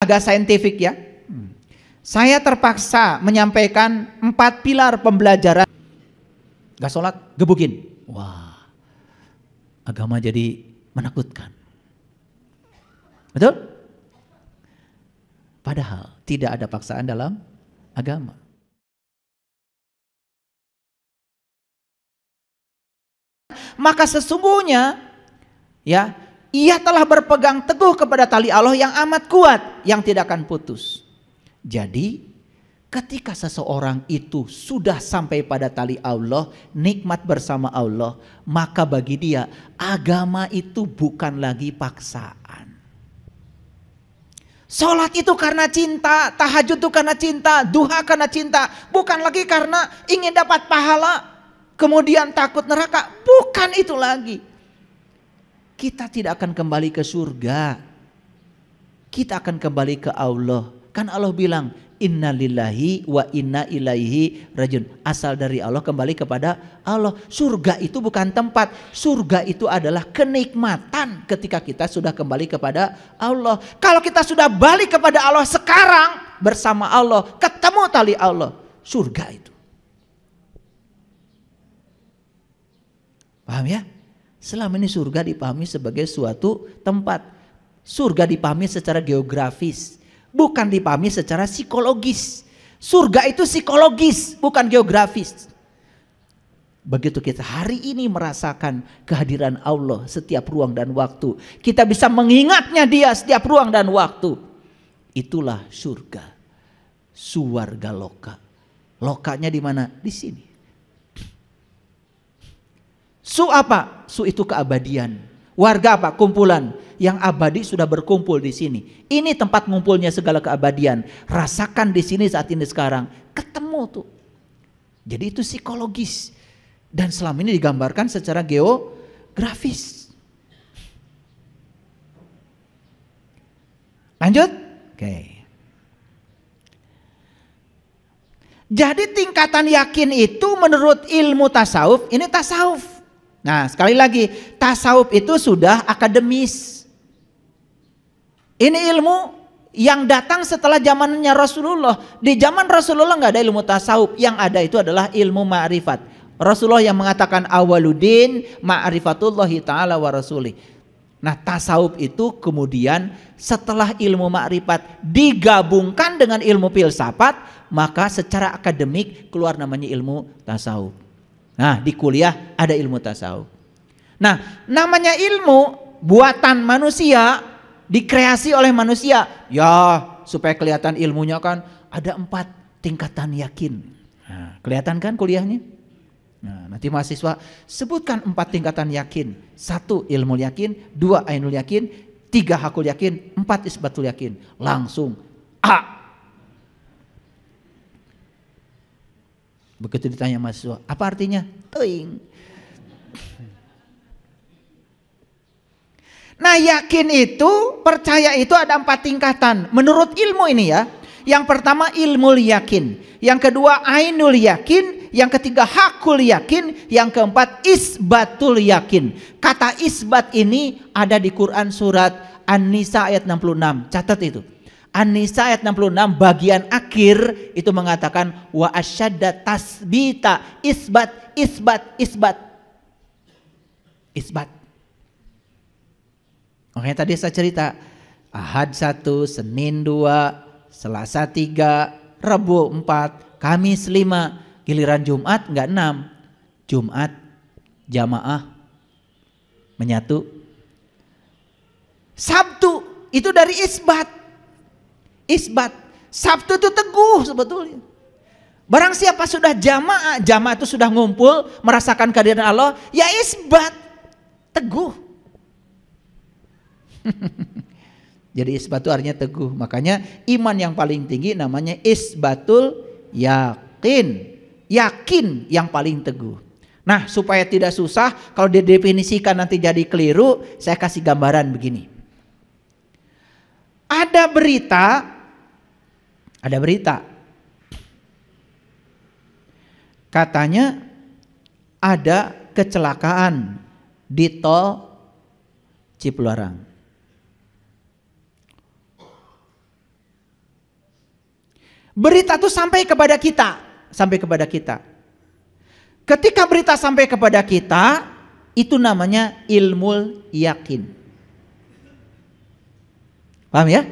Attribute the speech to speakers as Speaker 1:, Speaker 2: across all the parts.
Speaker 1: agak saintifik ya. Saya terpaksa menyampaikan 4 pilar pembelajaran. Gak sholat, gebukin. Wah, agama jadi menakutkan. Betul? Padahal tidak ada paksaan dalam agama. Maka sesungguhnya ya, ia telah berpegang teguh kepada tali Allah yang amat kuat, yang tidak akan putus. Jadi ketika seseorang itu sudah sampai pada tali Allah, nikmat bersama Allah, maka bagi dia agama itu bukan lagi paksaan. Sholat itu karena cinta, tahajud itu karena cinta, duha karena cinta, bukan lagi karena ingin dapat pahala, kemudian takut neraka, bukan itu lagi. Kita tidak akan kembali ke surga, kita akan kembali ke Allah. Kan Allah bilang, inna lillahi wa inna ilaihi rajiun. Asal dari Allah, kembali kepada Allah. Surga itu bukan tempat, surga itu adalah kenikmatan ketika kita sudah kembali kepada Allah. Kalau kita sudah balik kepada Allah sekarang, bersama Allah, ketemu tali Allah, surga itu. Paham ya? Selama ini surga dipahami sebagai suatu tempat. Surga dipahami secara geografis, bukan dipahami secara psikologis. Surga itu psikologis, bukan geografis. Begitu kita hari ini merasakan kehadiran Allah setiap ruang dan waktu, kita bisa mengingatnya dia setiap ruang dan waktu. Itulah surga. Suwarga loka. Lokanya di mana? Di sini. Su apa? Su itu keabadian. Warga apa? Kumpulan. Yang abadi sudah berkumpul di sini. Ini tempat ngumpulnya segala keabadian. Rasakan di sini saat ini sekarang. Ketemu tuh. Jadi itu psikologis. Dan selama ini digambarkan secara geografis. Lanjut? Oke. Jadi tingkatan yakin itu menurut ilmu tasawuf, ini tasawuf. Nah, sekali lagi, tasawuf itu sudah akademis. Ini ilmu yang datang setelah zamannya Rasulullah. Di zaman Rasulullah nggak ada ilmu tasawuf, yang ada itu adalah ilmu ma'rifat. Rasulullah yang mengatakan awaludin ma'rifatullahi ta'ala wa rasulih. Nah, tasawuf itu kemudian setelah ilmu ma'rifat digabungkan dengan ilmu filsafat, maka secara akademik keluar namanya ilmu tasawuf. Nah, di kuliah ada ilmu tasawuf. Nah, namanya ilmu buatan manusia, dikreasi oleh manusia. Ya, supaya kelihatan ilmunya kan ada 4 tingkatan yakin. Nah, kelihatan kan kuliahnya? Nah, nanti mahasiswa sebutkan 4 tingkatan yakin. 1 ilmu yakin, 2 ainul yakin, 3 hakul yakin, 4 isbatul yakin. Langsung A. Begitu ditanya mahasiswa, apa artinya? Teing. Nah, yakin itu, percaya itu ada 4 tingkatan. Menurut ilmu ini ya. Yang pertama ilmu yakin. Yang kedua ainul yakin. Yang ketiga hakul yakin. Yang keempat isbatul yakin. Kata isbat ini ada di Quran surat An-Nisa ayat 66. Catat itu. An-Nisa ayat 66 bagian akhir itu mengatakan wa asyadda tasbita, isbat, isbat, isbat. Isbat. Makanya tadi saya cerita Ahad 1, Senin 2, Selasa 3, Rabu 4, Kamis 5, giliran Jumat enggak 6. Jumat jamaah menyatu. Sabtu itu dari isbat. Isbat. Sabtu itu teguh sebetulnya. Barang siapa sudah jamaah, jamaah itu sudah ngumpul merasakan kehadiran Allah, ya isbat, teguh. Jadi isbat itu artinya teguh. Makanya iman yang paling tinggi namanya isbatul yakin. Yakin yang paling teguh. Nah, supaya tidak susah, kalau didefinisikan nanti jadi keliru, saya kasih gambaran begini. Ada berita katanya ada kecelakaan di tol Cipularang. Berita itu sampai kepada kita, sampai kepada kita. Ketika berita sampai kepada kita, itu namanya ilmu yakin. Paham ya?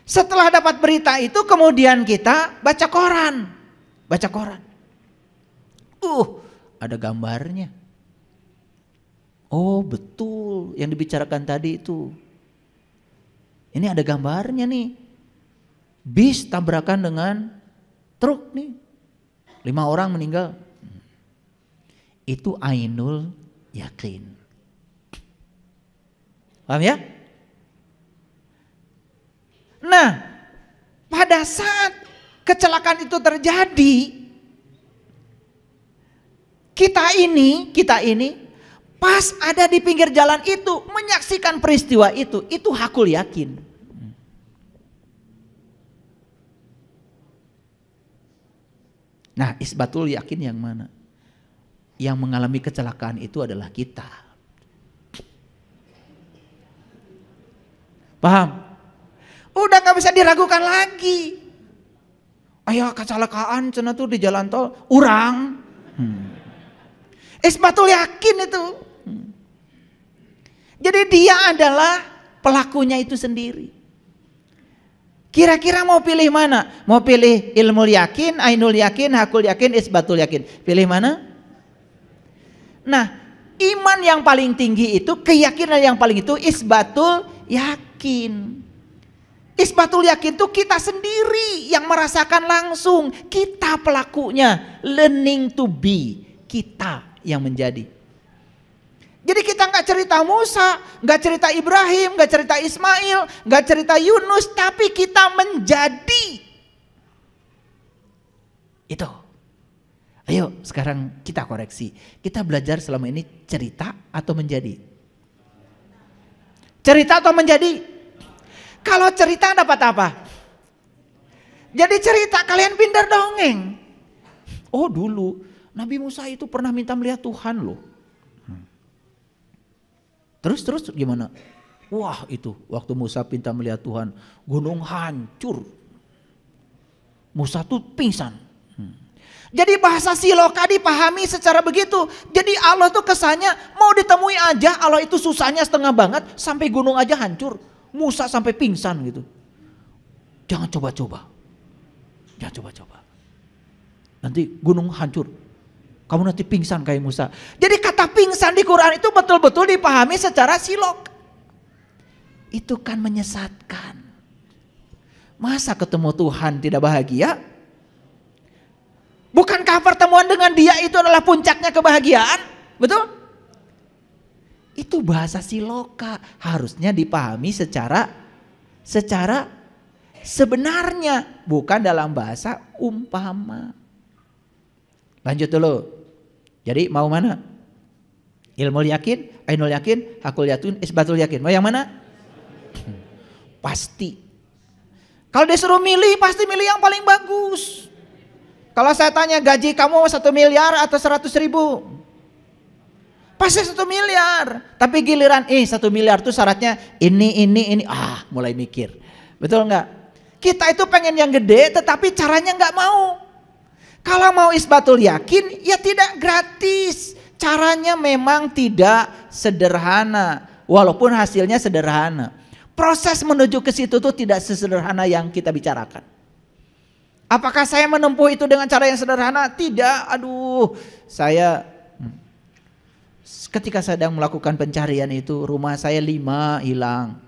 Speaker 1: Setelah dapat berita itu kemudian kita baca koran. Baca koran. Ada gambarnya. Oh betul yang dibicarakan tadi itu. Ini ada gambarnya nih. Bis tabrakan dengan truk nih. 5 orang meninggal. Itu ainul yakin. Paham ya? Nah, pada saat kecelakaan itu terjadi, kita ini pas ada di pinggir jalan itu menyaksikan peristiwa itu hakul yakin. Nah, isbatul yakin yang mana? Yang mengalami kecelakaan itu adalah kita. Paham? Udah gak bisa diragukan lagi. Ayo kecelakaan cenah tuh di jalan tol, urang. Isbatul yakin itu. Jadi dia adalah pelakunya itu sendiri. Kira-kira mau pilih mana? Mau pilih ilmu yakin, ainul yakin, hakul yakin, isbatul yakin. Pilih mana? Nah, iman yang paling tinggi itu, keyakinan yang paling itu isbatul yakin. Isbatul yakin itu kita sendiri yang merasakan langsung. Kita pelakunya, learning to be. Kita yang menjadi. Jadi kita gak cerita Musa, gak cerita Ibrahim, gak cerita Ismail, gak cerita Yunus, tapi kita menjadi. Itu. Ayo sekarang kita koreksi. Kita belajar selama ini cerita atau menjadi? Cerita atau menjadi? Kalau cerita dapat apa? Jadi cerita kalian pindah dongeng. Oh dulu Nabi Musa itu pernah minta melihat Tuhan loh. Terus gimana? Wah itu waktu Musa minta melihat Tuhan, gunung hancur. Musa tuh pingsan. Jadi bahasa siloka dipahami secara begitu. Jadi Allah tuh kesannya mau ditemui aja, Allah itu susahnya setengah banget sampai gunung aja hancur. Musa sampai pingsan gitu. Jangan coba-coba. Jangan coba-coba. Nanti gunung hancur. Kamu nanti pingsan kayak Musa. Jadi kata pingsan di Quran itu betul-betul dipahami secara silok. Itu kan menyesatkan. Masa ketemu Tuhan tidak bahagia? Bukankah pertemuan dengan dia itu adalah puncaknya kebahagiaan? Betul? Itu bahasa siloka, harusnya dipahami secara sebenarnya, bukan dalam bahasa umpama. Lanjut dulu. Jadi mau mana? Ilmu yakin, ainul yakin, hakul yakin, isbatul yakin. Mau yang mana? Pasti. Kalau disuruh milih, pasti milih yang paling bagus. Kalau saya tanya gaji kamu 1 miliar atau 100.000? Pasti 1 miliar. Tapi giliran 1 miliar tuh syaratnya ini. Mulai mikir. Betul nggak? Kita itu pengen yang gede tetapi caranya nggak mau. Kalau mau isbatul yakin ya tidak gratis. Caranya memang tidak sederhana. Walaupun hasilnya sederhana. Proses menuju ke situ tuh tidak sesederhana yang kita bicarakan. Apakah saya menempuh itu dengan cara yang sederhana? Tidak. Ketika sedang melakukan pencarian itu, rumah saya 5 hilang.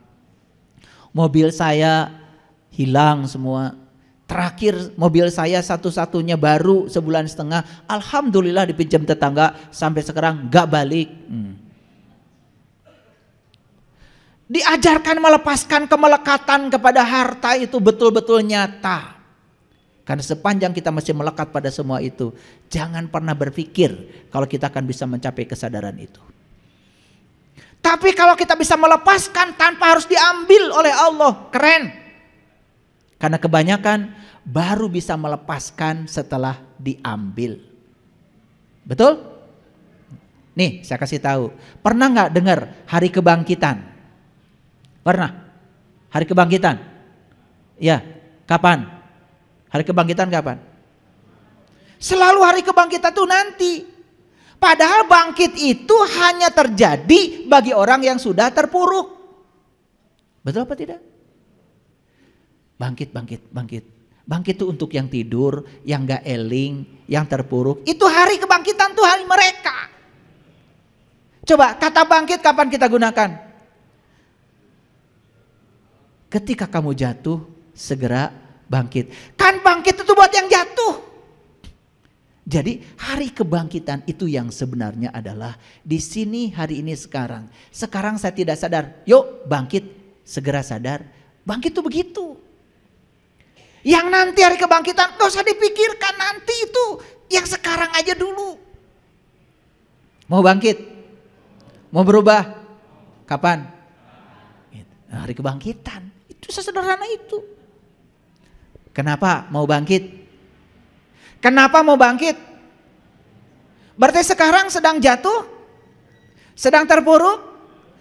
Speaker 1: Mobil saya hilang semua. Terakhir mobil saya satu-satunya baru sebulan setengah. Alhamdulillah dipinjam tetangga sampai sekarang gak balik. Diajarkan melepaskan kemelekatan kepada harta itu betul-betul nyata. Karena sepanjang kita masih melekat pada semua itu, jangan pernah berpikir kalau kita akan bisa mencapai kesadaran itu. Tapi kalau kita bisa melepaskan tanpa harus diambil oleh Allah, keren. Karena kebanyakan baru bisa melepaskan setelah diambil. Betul? Nih saya kasih tahu. Pernah nggak dengar hari kebangkitan? Pernah? Hari kebangkitan? Ya. Kapan? Hari kebangkitan kapan? Selalu hari kebangkitan tuh nanti. Padahal bangkit itu hanya terjadi bagi orang yang sudah terpuruk. Betul apa tidak? Bangkit, bangkit, bangkit. Bangkit itu untuk yang tidur, yang gak eling, yang terpuruk. Itu hari kebangkitan tuh hari mereka. Coba kata bangkit kapan kita gunakan? Ketika kamu jatuh, segera bangkit. Kan bangkit itu buat yang jatuh. Jadi hari kebangkitan itu yang sebenarnya adalah di sini hari ini sekarang. Sekarang saya tidak sadar. Yuk bangkit, segera sadar. Bangkit itu begitu. Yang nanti hari kebangkitan gak usah dipikirkan, nanti itu yang sekarang aja dulu. Mau bangkit? Mau berubah? Kapan? Hari kebangkitan. Itu sesederhana itu. Kenapa mau bangkit? Kenapa mau bangkit? Berarti sekarang sedang jatuh? Sedang terpuruk?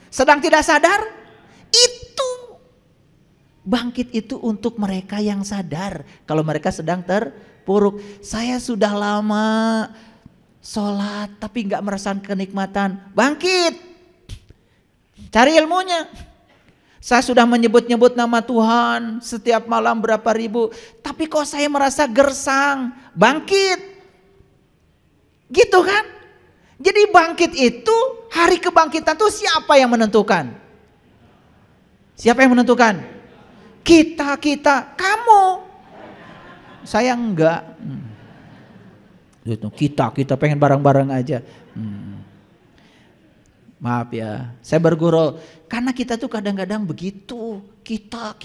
Speaker 1: Sedang tidak sadar? Itu. Bangkit itu untuk mereka yang sadar. Kalau mereka sedang terpuruk. Saya sudah lama sholat tapi gak merasakan kenikmatan. Bangkit. Cari ilmunya. Saya sudah menyebut-nyebut nama Tuhan setiap malam berapa ribu. Tapi kok saya merasa gersang. Bangkit. Gitu kan. Jadi bangkit itu hari kebangkitan itu siapa yang menentukan? Siapa yang menentukan? Kita, kamu. Saya enggak. Kita pengen bareng-bareng aja. Maaf ya, saya bergurau. Karena kita tuh kadang-kadang begitu. Kita.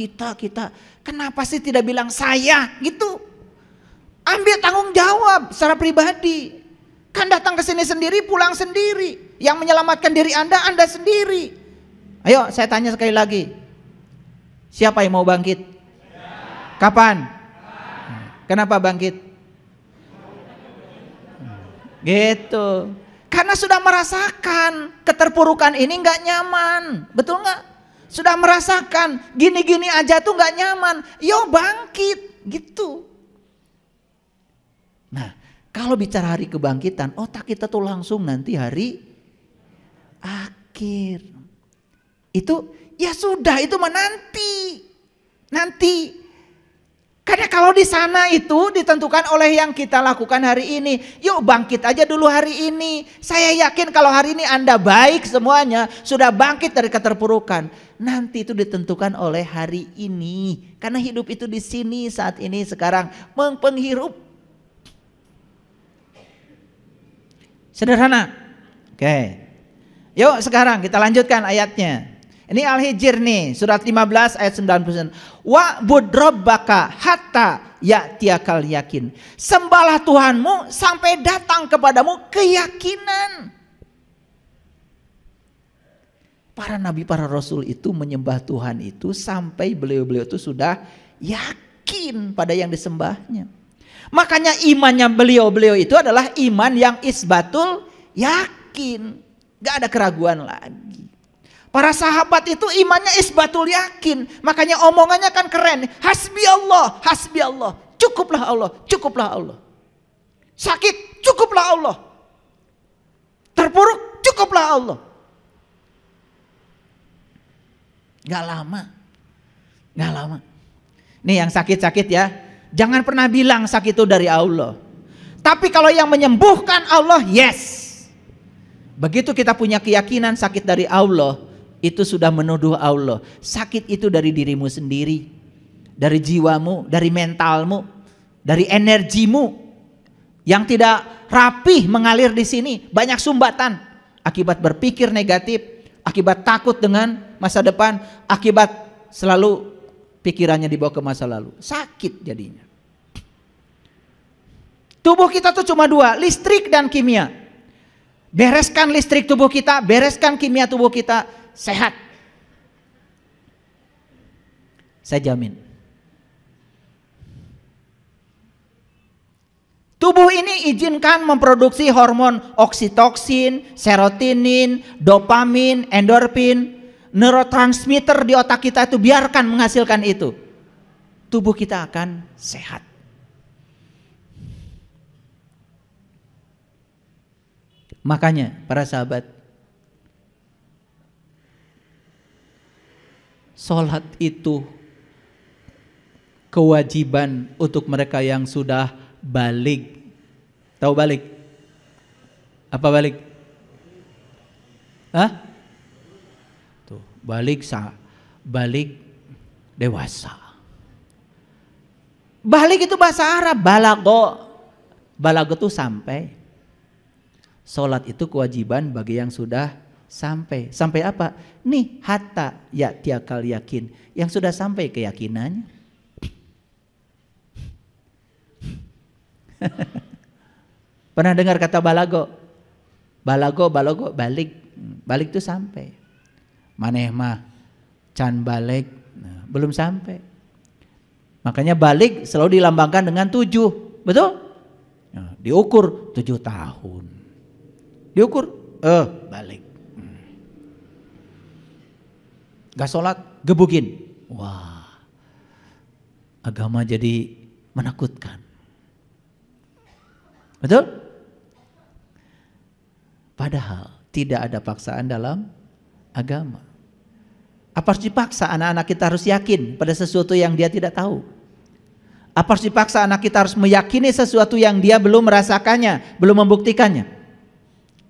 Speaker 1: Kenapa sih tidak bilang saya gitu? Ambil tanggung jawab secara pribadi. Kan datang ke sini sendiri, pulang sendiri. Yang menyelamatkan diri Anda sendiri. Ayo saya tanya sekali lagi. Siapa yang mau bangkit? Kapan? Kenapa bangkit? Gitu. Karena sudah merasakan keterpurukan ini nggak nyaman, betul nggak? Sudah merasakan gini-gini aja tuh nggak nyaman, yo bangkit, gitu. Nah, kalau bicara hari kebangkitan, otak kita tuh langsung nanti hari akhir. Itu ya sudah, itu mah nanti. Karena kalau di sana itu ditentukan oleh yang kita lakukan hari ini. Yuk bangkit aja dulu hari ini. Saya yakin kalau hari ini Anda baik semuanya, sudah bangkit dari keterpurukan. Nanti itu ditentukan oleh hari ini. Karena hidup itu di sini saat ini sekarang penghirup. Sederhana. Oke. Yuk sekarang kita lanjutkan ayatnya. Ini Al-Hijr nih, surat 15 ayat 90. Wa'bud rabbaka hatta ya'tiyakal yakin. Sembahlah Tuhanmu sampai datang kepadamu keyakinan. Para nabi, para rasul itu menyembah Tuhan itu sampai beliau-beliau itu sudah yakin pada yang disembahnya. Makanya imannya beliau-beliau itu adalah iman yang isbatul yakin. Gak ada keraguan lagi. Para sahabat itu imannya isbatul yakin. Makanya omongannya kan keren. Hasbi Allah. Cukuplah Allah. Sakit, cukuplah Allah. Terpuruk, cukuplah Allah. Gak lama. Nih yang sakit-sakit ya. Jangan pernah bilang sakit itu dari Allah. Tapi kalau yang menyembuhkan Allah, yes. Begitu kita punya keyakinan sakit dari Allah, itu sudah menuduh Allah. Sakit itu dari dirimu sendiri, dari jiwamu, dari mentalmu, dari energimu yang tidak rapih mengalir di sini. Banyak sumbatan akibat berpikir negatif, akibat takut dengan masa depan, akibat selalu pikirannya dibawa ke masa lalu. Sakit jadinya. Tubuh kita tuh cuma dua, listrik dan kimia. Bereskan listrik tubuh kita, bereskan kimia tubuh kita, sehat. Saya jamin. Tubuh ini izinkan memproduksi hormon oksitoksin, serotonin, dopamin, endorfin, neurotransmitter di otak kita itu biarkan menghasilkan itu. tubuh kita akan sehat. Makanya para sahabat, sholat itu kewajiban untuk mereka yang sudah balik. Tahu balik? Apa balik? Hah? Tuh, balik dewasa. Balik itu bahasa Arab, balago. Balago itu sampai. Sholat itu kewajiban bagi yang sudah sampai. Sampai apa? Nih, hatta ya'tiyakal yakin. Yang sudah sampai keyakinannya. Pernah dengar kata balago? Balago, balik. Balik itu sampai. Maneh mah can balik, nah, belum sampai. Makanya balik selalu dilambangkan dengan 7. Betul? Nah, diukur 7 tahun. Diukur, balik. Gak sholat, gebukin. Wah, agama jadi menakutkan. Betul? Padahal tidak ada paksaan dalam agama. Apa harus dipaksa anak-anak kita harus yakin pada sesuatu yang dia tidak tahu? Apa harus dipaksa anak kita harus meyakini sesuatu yang dia belum merasakannya, belum membuktikannya?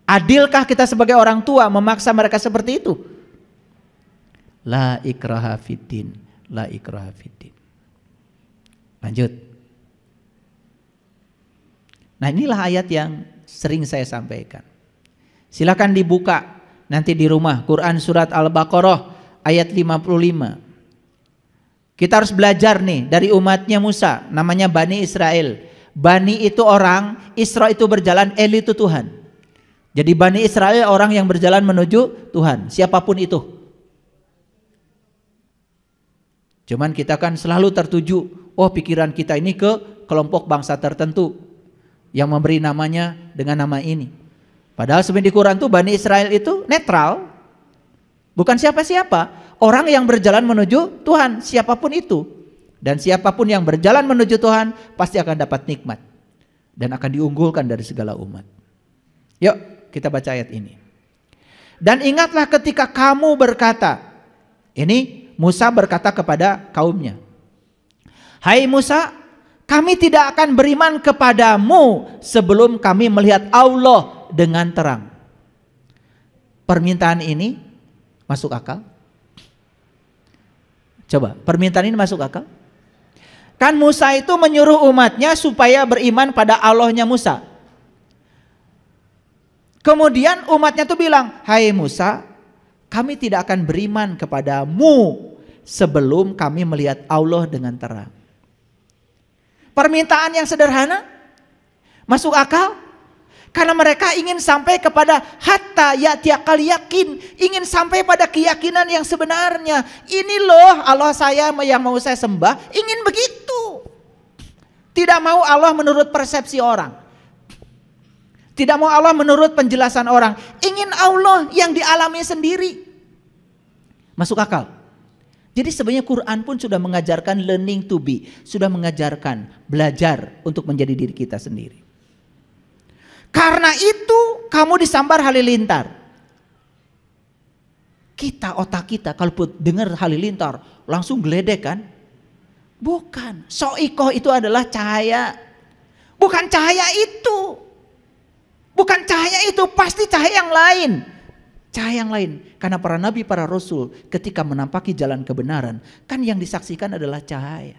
Speaker 1: Adilkah kita sebagai orang tua memaksa mereka seperti itu? La ikraha fiddin, la ikraha fiddin. Lanjut. Nah, inilah ayat yang sering saya sampaikan. Silakan dibuka nanti di rumah, Quran surat Al-Baqarah ayat 55. Kita harus belajar nih dari umatnya Musa, namanya Bani Israel. Bani itu orang, Isra itu berjalan, El itu Tuhan. Jadi Bani Israel orang yang berjalan menuju Tuhan, siapapun itu. Cuman kita kan selalu tertuju, pikiran kita ini ke kelompok bangsa tertentu yang memberi namanya dengan nama ini. Padahal sebenarnya di Quran tuh Bani Israel itu netral, bukan siapa-siapa, orang yang berjalan menuju Tuhan, siapapun itu. Dan siapapun yang berjalan menuju Tuhan pasti akan dapat nikmat dan akan diunggulkan dari segala umat. Yuk kita baca ayat ini. Dan ingatlah ketika kamu berkata, ini Musa berkata kepada kaumnya, hai Musa, kami tidak akan beriman kepadamu sebelum kami melihat Allah dengan terang. Permintaan ini masuk akal? Coba, permintaan ini masuk akal? Kan Musa itu menyuruh umatnya supaya beriman pada Allahnya Musa. Kemudian umatnya tuh bilang, hai Musa, kami tidak akan beriman kepadamu sebelum kami melihat Allah dengan terang. Permintaan yang sederhana, masuk akal? Karena mereka ingin sampai kepada hatta ya'tiyakal yakin, ingin sampai pada keyakinan yang sebenarnya. Ini loh Allah saya yang mau saya sembah, ingin begitu. Tidak mau Allah menurut persepsi orang. Tidak mau Allah menurut penjelasan orang. Ingin Allah yang dialami sendiri. Masuk akal? Jadi sebenarnya Quran pun sudah mengajarkan learning to be. Sudah mengajarkan belajar untuk menjadi diri kita sendiri. Karena itu kamu disambar halilintar. Kita, otak kita kalau dengar halilintar langsung geledek kan? Bukan. Soikoh itu adalah cahaya. Bukan cahaya itu. Bukan cahaya itu, pasti cahaya yang lain. Cahaya yang lain. Karena para nabi, para rasul ketika menampaki jalan kebenaran, kan yang disaksikan adalah cahaya.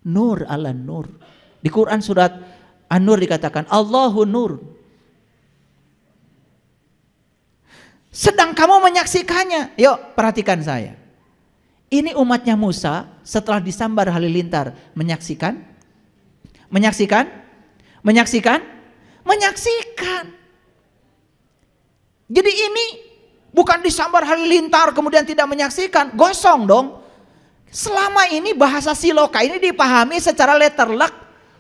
Speaker 1: Nur ala nur. Di Quran surat An-Nur dikatakan Allahu nur. Sedang kamu menyaksikannya. Yuk perhatikan saya. Ini umatnya Musa setelah disambar halilintar menyaksikan. Jadi ini bukan disambar halilintar kemudian tidak menyaksikan, gosong dong. Selama ini bahasa siloka ini dipahami secara letterlek.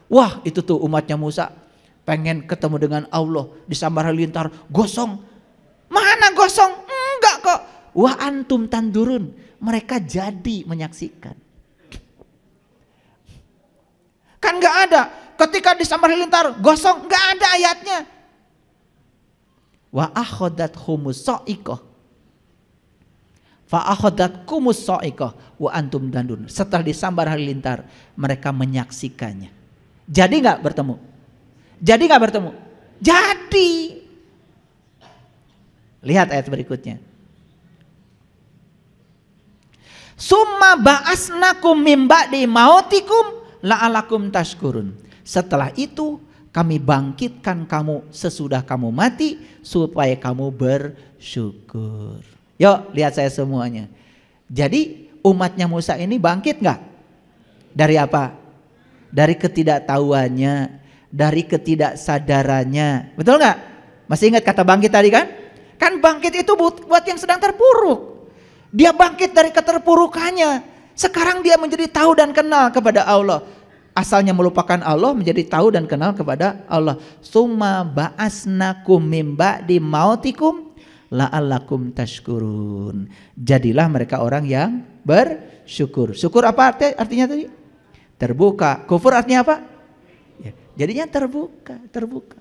Speaker 1: Wah itu tuh umatnya Musa pengen ketemu dengan Allah, disambar halilintar, gosong. Mana gosong? Enggak kok. Wa antum tandurun, mereka jadi menyaksikan. Kan nggak ada. Ketika disambar halilintar gosong, nggak ada ayatnya. Wa akhadat humus sa'iqah. Fa akhadat kumus sa'iqah wa antum dandun. Setelah disambar halilintar, mereka menyaksikannya. Jadi nggak bertemu? Jadi nggak bertemu? Jadi. Lihat ayat berikutnya. Summa ba'asnakum mim ba'di mautikum la'alakum tashkurun. Setelah itu kami bangkitkan kamu sesudah kamu mati supaya kamu bersyukur. Yuk lihat saya semuanya. Jadi umatnya Musa ini bangkit nggak? Dari apa? Dari ketidaktahuannya, dari ketidaksadarannya. Betul nggak? Masih ingat kata bangkit tadi kan? Kan bangkit itu buat yang sedang terpuruk. Dia bangkit dari keterpurukannya. Sekarang dia menjadi tahu dan kenal kepada Allah. Asalnya melupakan Allah menjadi tahu dan kenal kepada Allah. Summa ba'asnakum mim ba'di mautikum la'allakum tashkurun. Jadilah mereka orang yang bersyukur. Syukur apa artinya tadi? Terbuka. Kufur artinya apa? Ya, jadinya terbuka.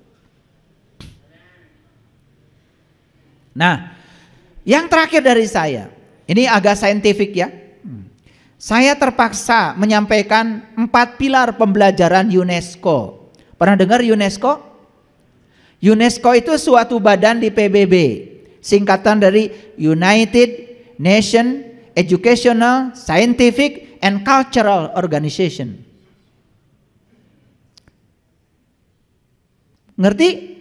Speaker 1: Nah, yang terakhir dari saya. Ini agak saintifik ya. Saya terpaksa menyampaikan 4 pilar pembelajaran UNESCO. Pernah dengar UNESCO? UNESCO itu suatu badan di PBB. Singkatan dari United Nations Educational, Scientific, and Cultural Organization. Ngerti?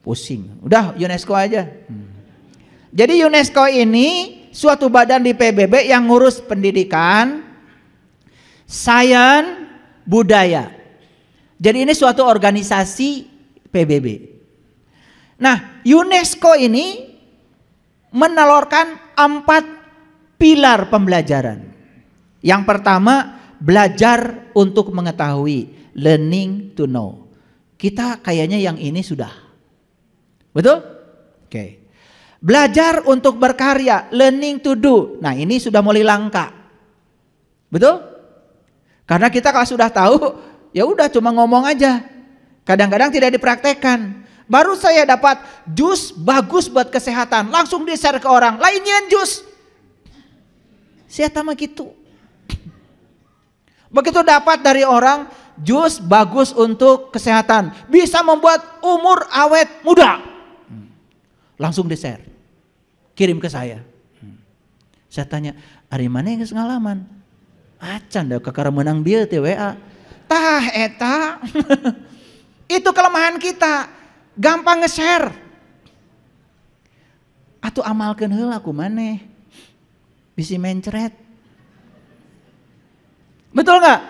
Speaker 1: Pusing. Udah UNESCO aja. Jadi UNESCO ini suatu badan di PBB yang ngurus pendidikan, sains, budaya. Jadi ini suatu organisasi PBB. Nah, UNESCO ini menelurkan 4 pilar pembelajaran. Yang pertama, belajar untuk mengetahui, learning to know. Kita kayaknya yang ini sudah. Betul? Oke. Belajar untuk berkarya, learning to do. Nah, ini sudah mulai langka. Betul? Karena kita kalau sudah tahu, ya udah cuma ngomong aja. Kadang-kadang tidak dipraktekkan. Baru saya dapat jus bagus buat kesehatan, langsung di-share ke orang. Lainnya jus. Saya sama gitu. Begitu dapat dari orang jus bagus untuk kesehatan, bisa membuat umur awet muda. Langsung di-share, kirim ke saya. Saya tanya, hari mana yang ngalaman? Acan dah kakara menang bieu teh WA. Tah eta. Itu kelemahan kita, gampang nge-share. Atuh amalkeun heula ku maneh. Bisi mencret. Betul nggak?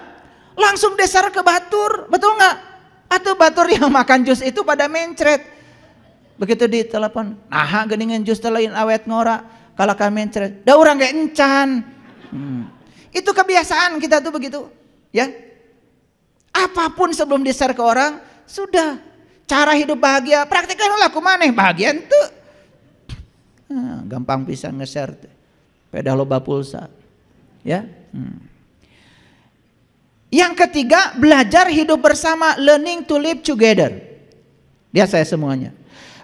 Speaker 1: Langsung di-share ke batur, betul nggak? Atuh batur yang makan jus itu pada mencret. Begitu ditelepon, nah geningan jus lain awet ngora, kalau kami mencret, dah orang gak encan. Itu kebiasaan kita tuh begitu, ya. Apapun sebelum di-share ke orang, sudah. Cara hidup bahagia, praktikkanlah kumaneh bahagia ente. Gampang pisan nge-share, pedah loba pulsa, ya. Yang ketiga, belajar hidup bersama, learning to live together. Lihat saya semuanya.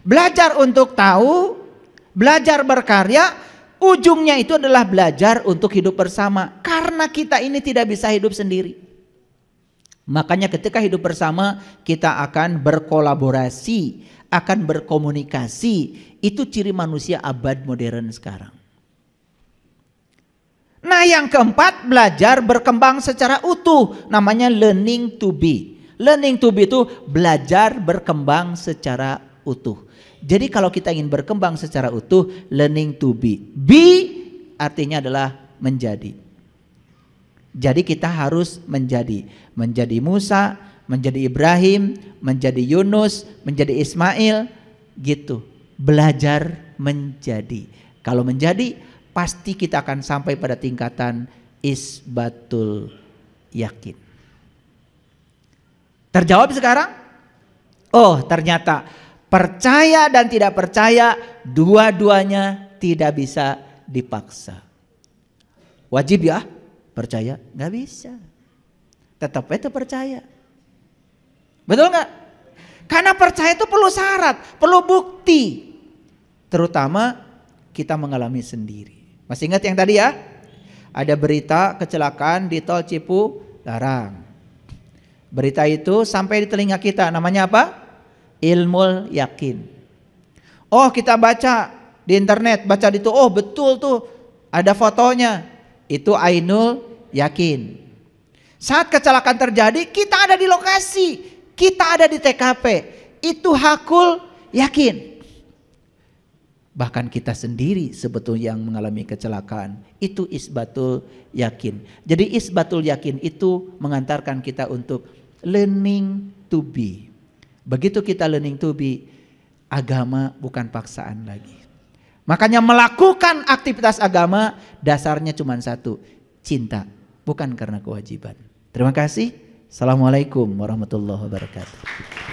Speaker 1: Belajar untuk tahu, belajar berkarya, ujungnya itu adalah belajar untuk hidup bersama. Karena kita ini tidak bisa hidup sendiri. Makanya ketika hidup bersama kita akan berkolaborasi, akan berkomunikasi. Itu ciri manusia abad modern sekarang. Nah, yang keempat, belajar berkembang secara utuh, namanya learning to be. Learning to be itu belajar berkembang secara utuh. Jadi kalau kita ingin berkembang secara utuh, learning to be. Be artinya adalah menjadi. Jadi kita harus menjadi. Menjadi Musa, menjadi Ibrahim, menjadi Yunus, menjadi Ismail, gitu. Belajar menjadi. Kalau menjadi, pasti kita akan sampai pada tingkatan isbatul yakin. Terjawab sekarang? Oh, ternyata percaya dan tidak percaya dua-duanya tidak bisa dipaksa. Wajib ya percaya? Gak bisa. tetap itu percaya. Betul nggak? Karena percaya itu perlu syarat, perlu bukti. Terutama kita mengalami sendiri. Masih ingat yang tadi ya? Ada berita kecelakaan di tol Cipularang. Berita itu sampai di telinga kita, namanya apa? Ilmul yakin. Oh, kita baca di internet, baca di itu, oh betul tuh ada fotonya. Itu ainul yakin. Saat kecelakaan terjadi, kita ada di lokasi, kita ada di TKP. Itu hakul yakin. Bahkan kita sendiri sebetulnya yang mengalami kecelakaan. Itu isbatul yakin. Jadi isbatul yakin itu mengantarkan kita untuk learning to be. Begitu kita learning to be, agama bukan paksaan lagi. Makanya melakukan aktivitas agama dasarnya cuma satu, cinta, bukan karena kewajiban. Terima kasih. Assalamualaikum warahmatullahi wabarakatuh.